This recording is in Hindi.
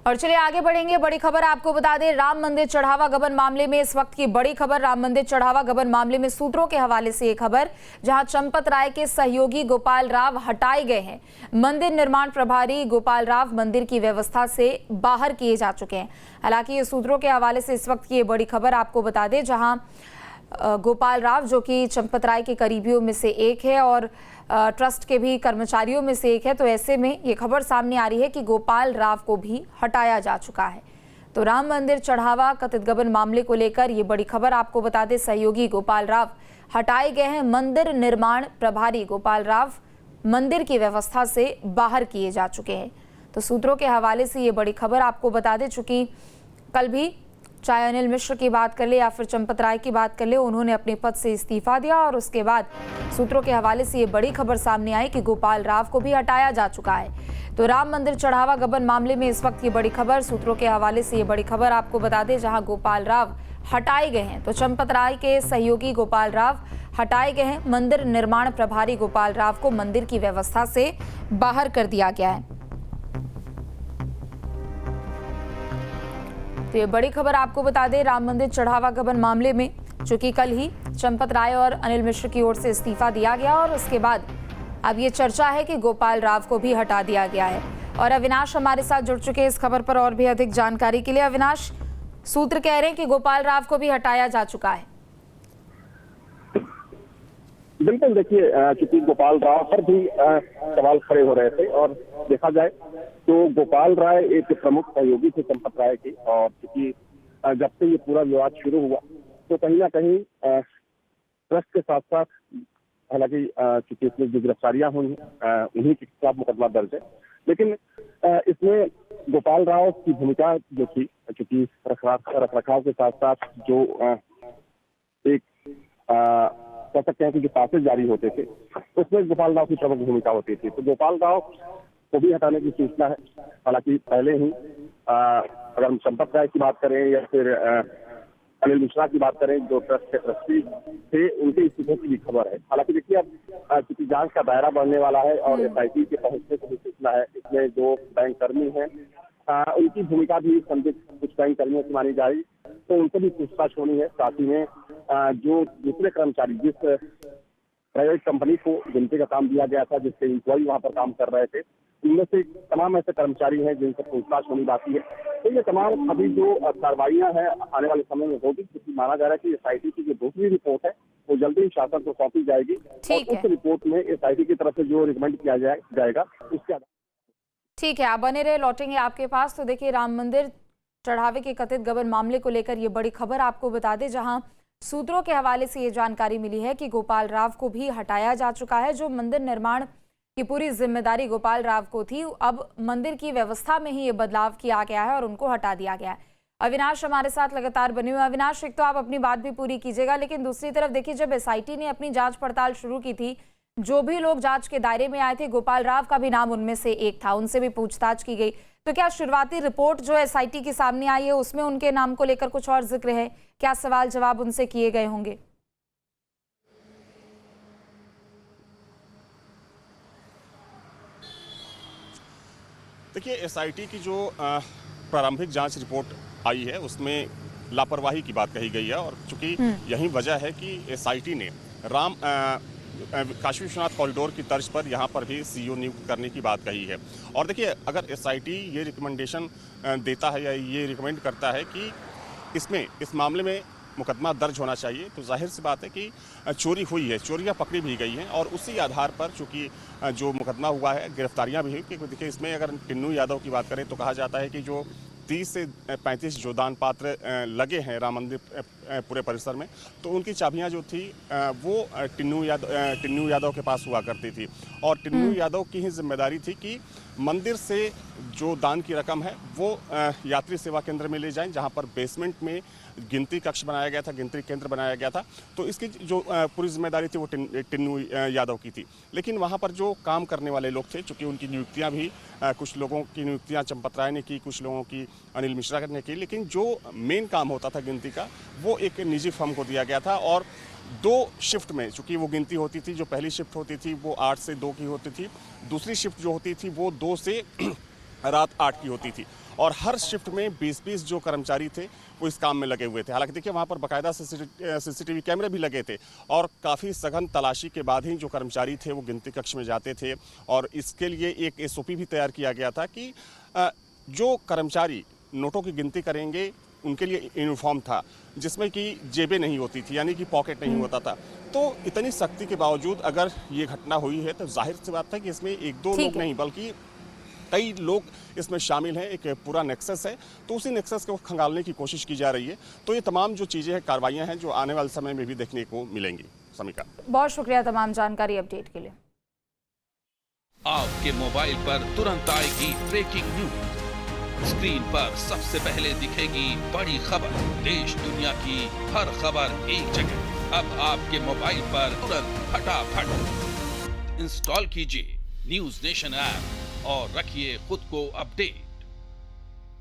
और चलिए आगे बढ़ेंगे। बड़ी खबर आपको बता दें, राम मंदिर चढ़ावा गबन मामले में इस वक्त की बड़ी खबर। राम मंदिर चढ़ावा गबन मामले में सूत्रों के हवाले से ये खबर, जहां चंपत राय के सहयोगी गोपाल राव हटाए गए हैं। मंदिर निर्माण प्रभारी गोपाल राव मंदिर की व्यवस्था से बाहर किए जा चुके हैं। हालांकि ये सूत्रों के हवाले से इस वक्त की ये बड़ी खबर आपको बता दें, जहां गोपाल राव जो कि चंपत राय के करीबियों में से एक है और ट्रस्ट के भी कर्मचारियों में से एक है, तो ऐसे में ये खबर सामने आ रही है कि गोपाल राव को भी हटाया जा चुका है। तो राम मंदिर चढ़ावा कथित गबन मामले को लेकर ये बड़ी खबर आपको बता दें, सहयोगी गोपाल राव हटाए गए हैं। मंदिर निर्माण प्रभारी गोपाल राव मंदिर की व्यवस्था से बाहर किए जा चुके हैं। तो सूत्रों के हवाले से ये बड़ी खबर आपको बता दें, चूंकि कल भी चाहे अनिल मिश्र की बात कर ले या फिर चंपत राय की बात कर ले, उन्होंने अपने पद से इस्तीफा दिया और उसके बाद सूत्रों के हवाले से ये बड़ी खबर सामने आई कि गोपाल राव को भी हटाया जा चुका है। तो राम मंदिर चढ़ावा गबन मामले में इस वक्त ये बड़ी खबर, सूत्रों के हवाले से ये बड़ी खबर आपको बता दें, जहां गोपाल राव हटाए गए हैं। तो चंपत राय के सहयोगी गोपाल राव हटाए गए हैं। मंदिर निर्माण प्रभारी गोपाल राव को मंदिर की व्यवस्था से बाहर कर दिया गया है। तो ये बड़ी खबर आपको बता दें, राम मंदिर चढ़ावा गबन मामले में चूंकि कल ही चंपत राय और अनिल मिश्र की ओर से इस्तीफा दिया गया और उसके बाद अब ये चर्चा है कि गोपाल राव को भी हटा दिया गया है। और अविनाश हमारे साथ जुड़ चुके हैं इस खबर पर और भी अधिक जानकारी के लिए। अविनाश, सूत्र कह रहे हैं कि गोपाल राव को भी हटाया जा चुका है। बिल्कुल, देखिए क्योंकि गोपाल राव पर भी सवाल खड़े हो रहे थे और देखा जाए तो गोपाल राय एक प्रमुख सहयोगी थे चंपत राय के, और क्योंकि जब से ये पूरा विवाद शुरू हुआ तो कहीं ना कहीं ट्रस्ट के साथ साथ, हालांकि क्योंकि इसमें जो गिरफ्तारियां हुई उन्हीं के खिलाफ मुकदमा दर्ज है, लेकिन इसमें गोपाल राव की भूमिका जो थी, क्योंकि रखरखाव के साथ साथ जो एक कह सकते हैं कि जो पासेज जारी होते थे उसमें गोपाल राव की प्रमुख भूमिका होती थी। तो गोपाल राव को भी हटाने की सूचना है। हालांकि पहले ही अगर हम चंपत राय की बात करें या फिर अनिल मिश्रा की बात करें, जो ट्रस्ट के ट्रस्टी थे, उनके इस्तीफे की भी खबर है। हालांकि देखिए अब क्योंकि जांच का दायरा बढ़ने वाला है और एसआईटी के पहुंचने की भी सूचना है, इसमें जो बैंक कर्मी हैं उनकी भूमिका भी संदिग्ध कुछ बैंक कर्मियों की मानी जा रही, तो उनसे भी पूछताछ होनी है। साथ ही में जो दूसरे कर्मचारी, जिस प्राइवेट कंपनी को गिनती का काम दिया गया था, जिससे एम्प्लॉय वहां पर काम कर रहे थे, उनमें से तमाम ऐसे कर्मचारी हैं जिनसे पूछताछ होनी बाकी है। तो ये तमाम अभी जो कार्रवाइयां हैं आने वाले समय में होगी, क्योंकि माना जा रहा है कि एसआईटी की जो दूसरी रिपोर्ट है वो जल्दी ही शासन को सौंपी जाएगी और उस रिपोर्ट में एसआईटी की तरफ से जो रिकमेंड किया जाएगा उसके आधार। ठीक है, आप बने रहे, लौटेंगे आपके पास। तो देखिए, राम मंदिर चढ़ावे के कथित गबन मामले को लेकर ये बड़ी खबर आपको बता दें, जहां सूत्रों के हवाले से ये जानकारी मिली है कि गोपाल राव को भी हटाया जा चुका है। जो मंदिर निर्माण की पूरी जिम्मेदारी गोपाल राव को थी, अब मंदिर की व्यवस्था में ही ये बदलाव किया गया है और उनको हटा दिया गया है। अविनाश हमारे साथ लगातार बने हुए। अविनाश, एक तो आप अपनी बात भी पूरी कीजिएगा, लेकिन दूसरी तरफ देखिए, जब एसआईटी ने अपनी जांच पड़ताल शुरू की थी, जो भी लोग जांच के दायरे में आए थे, गोपाल राव का भी नाम उनमें से एक था, उनसे भी पूछताछ की गई। तो क्या शुरुआती रिपोर्ट जो एसआईटी की सामने आई है उसमें उनके नाम को लेकर कुछ और जिक्र है? क्या सवाल जवाब उनसे किए गए होंगे? देखिए, एसआईटी की जो प्रारंभिक जांच रिपोर्ट आई है उसमें लापरवाही की बात कही गई है, और चूंकि यही वजह है कि एसआईटी ने काशी विश्वनाथ कॉरिडोर की तर्ज पर यहाँ पर भी सीईओ नियुक्त करने की बात कही है। और देखिए, अगर एसआईटी ये रिकमेंडेशन देता है या ये रिकमेंड करता है कि इस मामले में मुकदमा दर्ज होना चाहिए, तो जाहिर सी बात है कि चोरी हुई है, चोरियां पकड़ी भी गई हैं, और उसी आधार पर चूंकि जो मुकदमा हुआ है, गिरफ्तारियां भी हुई। क्योंकि देखिए, इसमें अगर टिन्नू यादव की बात करें तो कहा जाता है कि जो 30 से 35 जो दान पात्र लगे हैं राम मंदिर पूरे परिसर में, तो उनकी चाबियां जो थी वो टिन्नू यादव के पास हुआ करती थी, और टिन्नू यादव की ही जिम्मेदारी थी कि मंदिर से जो दान की रकम है वो यात्री सेवा केंद्र में ले जाएं, जहां पर बेसमेंट में गिनती कक्ष बनाया गया था, गिनती केंद्र बनाया गया था। तो इसकी जो पूरी जिम्मेदारी थी वो टिन्नू यादव की थी। लेकिन वहां पर जो काम करने वाले लोग थे, चूंकि उनकी नियुक्तियां भी कुछ लोगों की नियुक्तियां चंपत राय ने की, कुछ लोगों की अनिल मिश्रा ने की, लेकिन जो मेन काम होता था गिनती का वो एक निजी फर्म को दिया गया था। और 2 शिफ्ट में चूंकि वो गिनती होती थी, जो पहली शिफ्ट होती थी वो 8 से 2 की होती थी, दूसरी शिफ्ट जो होती थी वो 2 से रात 8 की होती थी और हर शिफ्ट में 20-20 जो कर्मचारी थे वो इस काम में लगे हुए थे। हालांकि देखिए वहाँ पर बाकायदा सीसीटीवी कैमरे भी लगे थे और काफ़ी सघन तलाशी के बाद ही जो कर्मचारी थे वो गिनती कक्ष में जाते थे और इसके लिए एक एसओपी भी तैयार किया गया था कि जो कर्मचारी नोटों की गिनती करेंगे उनके लिए यूनिफॉर्म था जिसमें कि जेबें नहीं होती थी, यानी कि पॉकेट नहीं होता था। तो इतनी सख्ती के बावजूद अगर ये घटना हुई है तो जाहिर सी बात है कि इसमें एक दो लोग नहीं बल्कि कई लोग इसमें शामिल हैं, एक पूरा नेक्सस है, तो उसी नेक्सस को खंगालने की कोशिश की जा रही है। तो ये तमाम जो चीज़ें हैं, कार्रवाइयाँ हैं जो आने वाले समय में भी देखने को मिलेंगी। समीका, बहुत शुक्रिया तमाम जानकारी अपडेट के लिए। आपके मोबाइल पर तुरंत आएगी ब्रेकिंग न्यूज, स्क्रीन पर सबसे पहले दिखेगी बड़ी खबर, देश दुनिया की हर खबर एक जगह। अब आपके मोबाइल पर तुरंत फटाफट इंस्टॉल कीजिए न्यूज नेशन ऐप और रखिए खुद को अपडेट।